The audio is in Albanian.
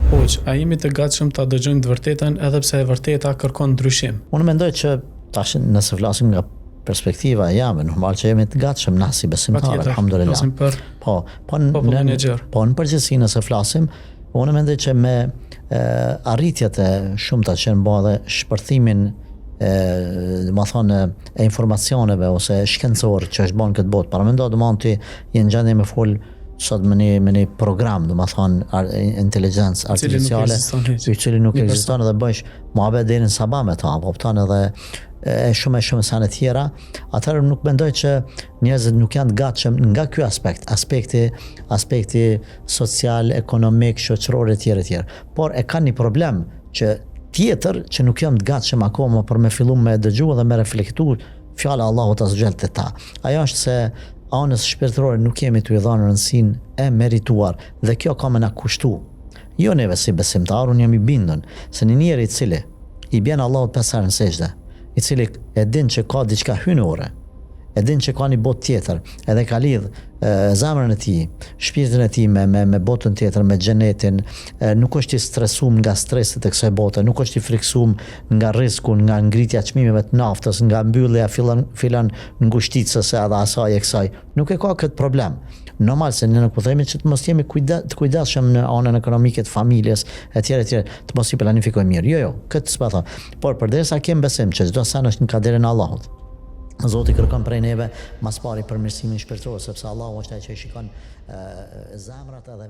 Hoq, a jemi të gatshëm ta dëgjojmë të vërtetën edhe pse e vërteta kërkon ndryshim? Unë mendoj që tash nëse flasim nga perspektiva jame, normal që jemi të gatshëm na si besimtarë, alhamdulillah. Flasim për popullin e gjerë. Po në përgjithësi nëse flasim, unë mendoj që me arritjet e shumta që në bë dhe shpërthimin e informacioneve ose shkencore që është bën këtë botë. Para mendo domethënë ti je në gjendje me fol sot me një program, inteligencë artificiale, i cili nuk ekziston dhe bësh muhabet deri në sabah me ta, kupton edhe shumë sa të tjera. Atëherë nuk mendoj që njerëzit nuk janë të gatshëm nga ky aspekti social, ekonomik, shoqëror etj. Por e kanë një problem që tjetër që nuk jam të gatshëm akoma për me fillu me dëgju dhe me reflektu fjala Allahut azza xal te ta. Ajo është se anës shpirtërore nuk jemi t'u dhënë rëndësinë e merituar dhe kjo ka me na kushtu. Jo neve si besimtar, unë jam i bindur se një njeri i cili i bjen Allahut 5 herë në sejdë, i cili e din që ka diçka hynore, e din që ka një botë tjetër, edhe ka lidh zemrën e tij, shpirtin e tij me botën tjetër, me xhenetin, nuk është i stresuar nga streset e kësaj bote, nuk është i friksuar nga rreziku, nga ngritja e çmimeve të naftës, nga mbyllja filan ngushticës edhe asaj e kësaj. Nuk e ka këtë problem. Normal se ne nuk po themi që të mos jemi të kujdesshëm në anën ekonomike të familjes etj, të mos i planifikojmë mirë. Jo, këtë s'po them. Por përderisa kem besim që çdo sen është në kaderin e Allahut, Zoti kërkon prej neve mas pari përmirësimin shpirtëror, sepse Allahu është ai që shikon zemrat edhe